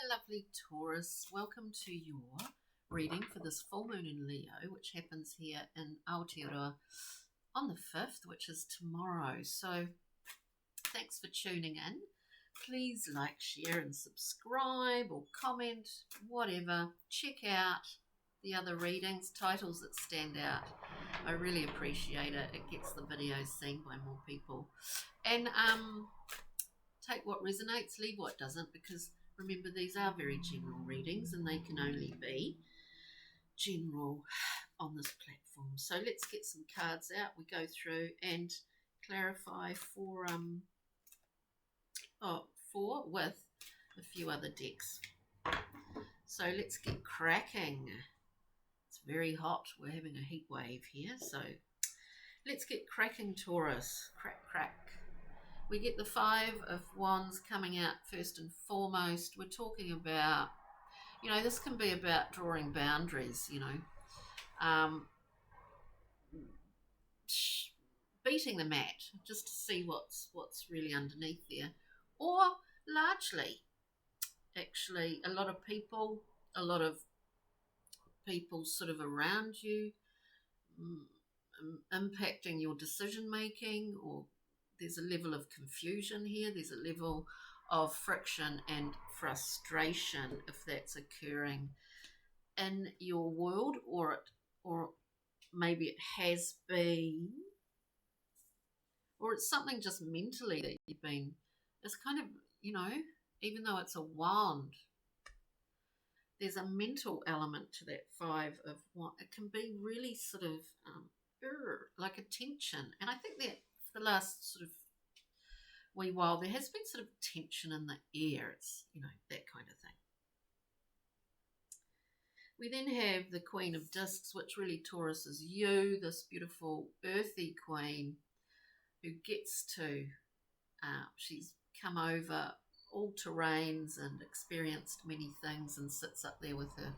lovely Taurus. Welcome to your reading for this full moon in Leo, which happens here in Aotearoa on the 5th, which is tomorrow. So thanks for tuning in. Please like, share and subscribe or comment, whatever. Check out the other readings, titles that stand out. I really appreciate it. It gets the videos seen by more people. And take what resonates, leave what doesn't, because remember, these are very general readings and they can only be general on this platform. So let's get some cards out. We go through and clarify for with a few other decks. So let's get cracking. It's very hot. We're having a heat wave here. So let's get cracking, Taurus. Crack, crack. We get the 5 of Wands coming out first and foremost. We're talking about, this can be about drawing boundaries, beating the mat just to see what's really underneath there. Or largely, actually, a lot of people sort of around you impacting your decision making, or there's a level of confusion here. There's a level of friction and frustration if that's occurring in your world, or maybe it has been, or it's something just mentally that you've been. It's kind of, even though it's a wand, there's a mental element to that 5 of Wands. It can be really sort of like a tension, and I think that for the last sort of wee while there has been sort of tension in the air. It's that kind of thing. We then have the Queen of Discs, which really, Taurus, is you, this beautiful earthy queen who gets to she's come over all terrains and experienced many things and sits up there with her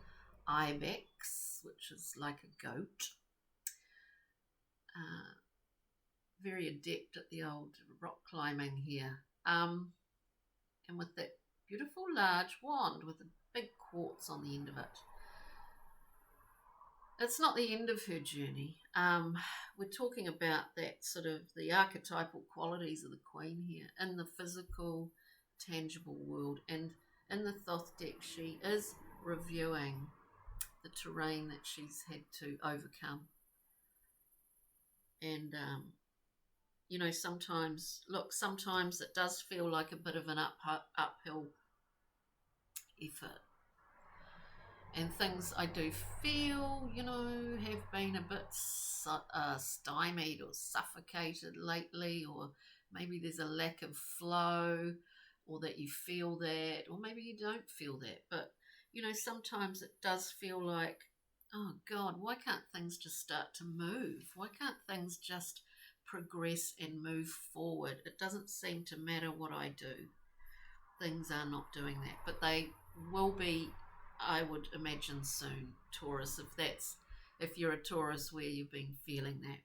ibex, which is like a goat. Very adept at the old rock climbing here, and with that beautiful large wand with a big quartz on the end of it. It's not the end of her journey. We're talking about that sort of the archetypal qualities of the Queen here in the physical, tangible world. And in the Thoth deck, she is reviewing the terrain that she's had to overcome. And sometimes it does feel like a bit of an uphill effort. And things I do feel, have been a bit stymied or suffocated lately, or maybe there's a lack of flow, or that you feel that, or maybe you don't feel that. But, sometimes it does feel like, oh God, why can't things just start to move? Why can't things just progress and move forward? It doesn't seem to matter what I do. Things are not doing that, but they will be, I would imagine, soon, Taurus, if you're a Taurus where you've been feeling that.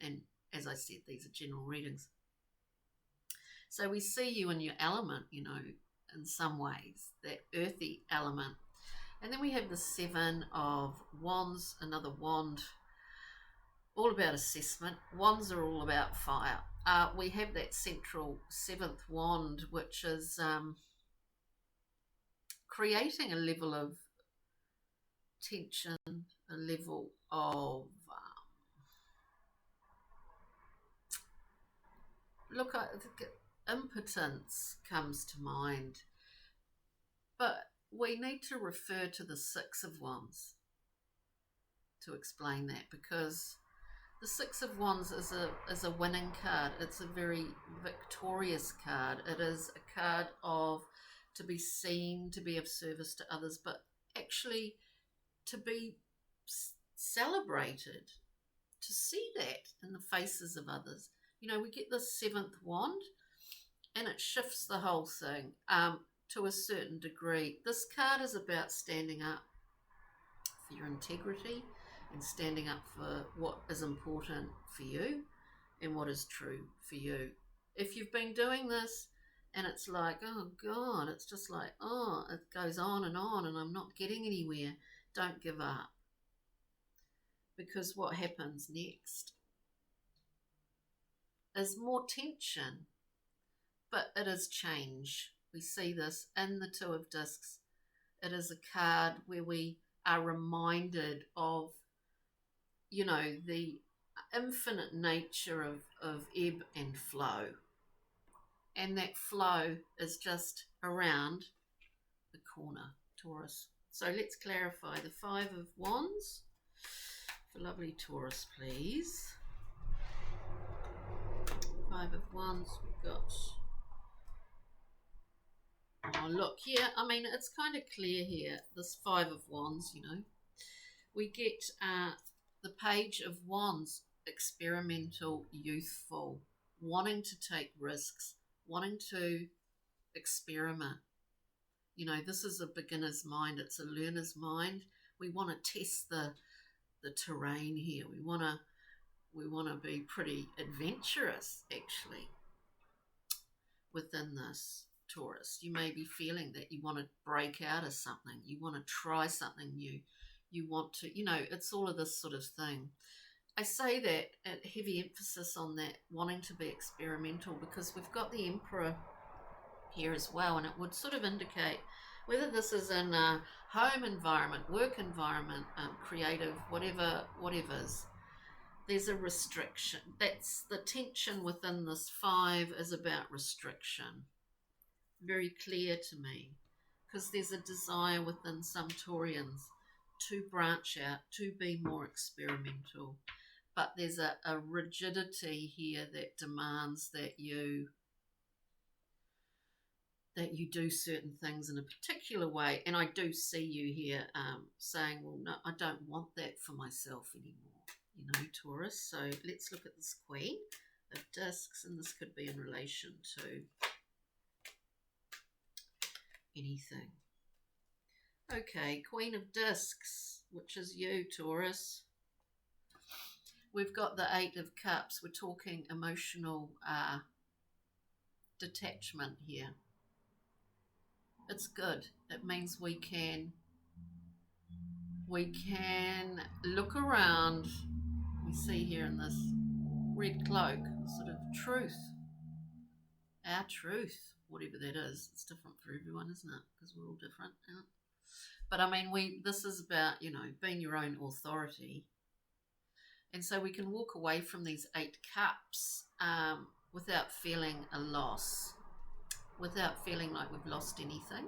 And as I said, these are general readings. So we see you in your element, in some ways, that earthy element. And then we have the 7 of Wands, another wand, all about assessment. Wands are all about fire. We have that central 7th wand, which is creating a level of tension, a level of I think impotence comes to mind, but we need to refer to the 6 of Wands to explain that, because the 6 of Wands is a winning card. It's a very victorious card. It is a card of to be seen, to be of service to others, but actually to be celebrated, to see that in the faces of others. We get the 7th wand and it shifts the whole thing to a certain degree. This card is about standing up for your integrity and standing up for what is important for you and what is true for you. If you've been doing this And it's like, oh God, it's just like, oh, it goes on, and I'm not getting anywhere. Don't give up. Because what happens next is more tension, but it is change. We see this in the Two of Discs. It is a card where we are reminded of, the infinite nature of ebb and flow. And that flow is just around the corner, Taurus. So let's clarify the Five of Wands for lovely Taurus, please. Five of Wands, we've got... Oh, look, yeah, I mean, it's kind of clear here, this Five of Wands, We get the Page of Wands, experimental, youthful, wanting to take risks, wanting to experiment. This is a beginner's mind. It's a learner's mind. We want to test the terrain here. We want to be pretty adventurous, actually, within this, Taurus. You may be feeling that you want to break out of something. You want to try something new. You want to, it's all of this sort of thing. I say that at heavy emphasis on that wanting to be experimental because we've got the Emperor here as well, and it would sort of indicate whether this is in a home environment, work environment, creative, whatever's, there's a restriction. That's the tension within this five is about restriction. Very clear to me, because there's a desire within some Taurians to branch out, to be more experimental, but there's a rigidity here that demands that you do certain things in a particular way. And I do see you here saying, well, no, I don't want that for myself anymore, Taurus. So let's look at this Queen of Discs, and this could be in relation to anything. Okay, Queen of Discs, which is you, Taurus. We've got the Eight of Cups. We're talking emotional detachment here. It's good. It means we can look around. We see here in this red cloak, sort of truth. Our truth, whatever that is. It's different for everyone, isn't it? Because we're all different. Yeah? But I mean, this is about, being your own authority. And so we can walk away from these Eight Cups without feeling a loss, without feeling like we've lost anything,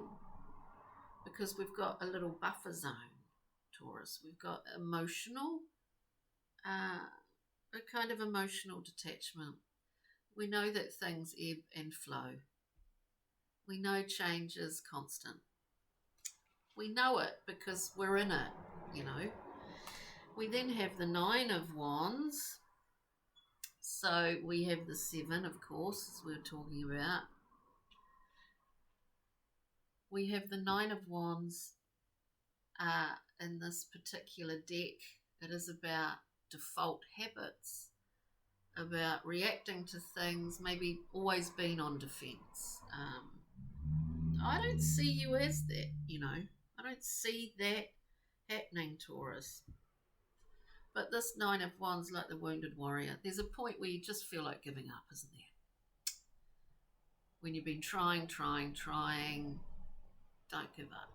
because we've got a little buffer zone, Taurus. We've got emotional, a kind of emotional detachment. We know that things ebb and flow. We know change is constant. We know it because we're in it, We then have the Nine of Wands. So we have the Seven, of course, as we were talking about. We have the Nine of Wands in this particular deck. It is about default habits, about reacting to things, maybe always being on defense. I don't see you as that, I don't see that happening, Taurus. But this Nine of Wands, like the wounded warrior, there's a point where you just feel like giving up, isn't there? When you've been trying, don't give up.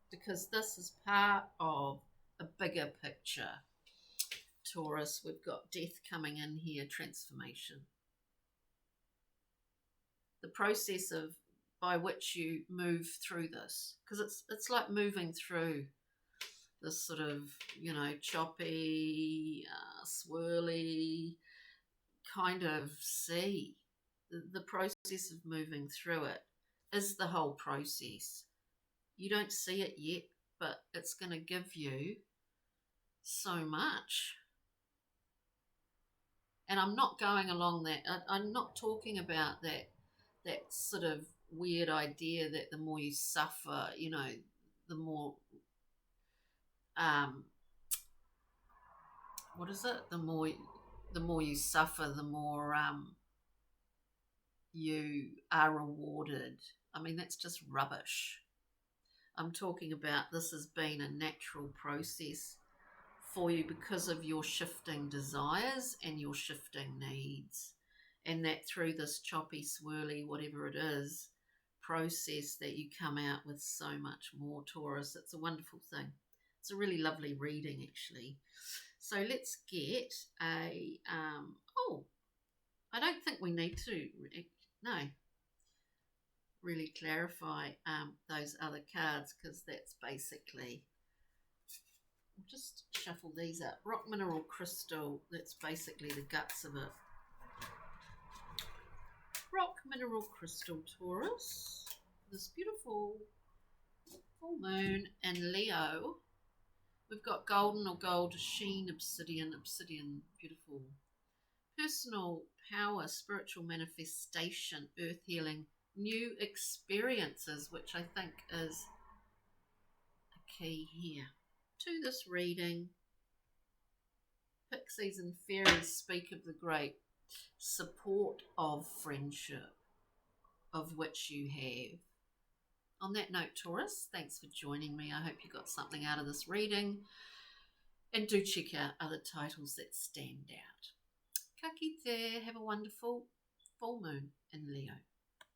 Because this is part of a bigger picture, Taurus. We've got death coming in here, transformation. The process by which you move through this, because it's like moving through this sort of, choppy, swirly kind of sea. The process of moving through it is the whole process. You don't see it yet, but it's going to give you so much. And I'm not going along that. I'm not talking about that sort of weird idea that the more you suffer, the more what is it? The more you suffer, the more you are rewarded. I mean, that's just rubbish. I'm talking about this has been a natural process for you because of your shifting desires and your shifting needs. And that through this choppy, swirly, whatever it is, process that you come out with so much more, Taurus. It's a wonderful thing. It's a really lovely reading, actually. So let's get a, I don't think we need to, no, really clarify those other cards, because that's basically, we'll just shuffle these up. Rock, mineral, crystal, that's basically the guts of it. Rock, mineral, crystal, Taurus. This beautiful full moon in Leo. We've got golden or gold sheen, obsidian, beautiful. Personal power, spiritual manifestation, earth healing, new experiences, which I think is a key here. To this reading, pixies and fairies speak of the great support of friendship, of which you have. On that note, Taurus, thanks for joining me. I hope you got something out of this reading. And do check out other titles that stand out. Ka kite, have a wonderful full moon in Leo.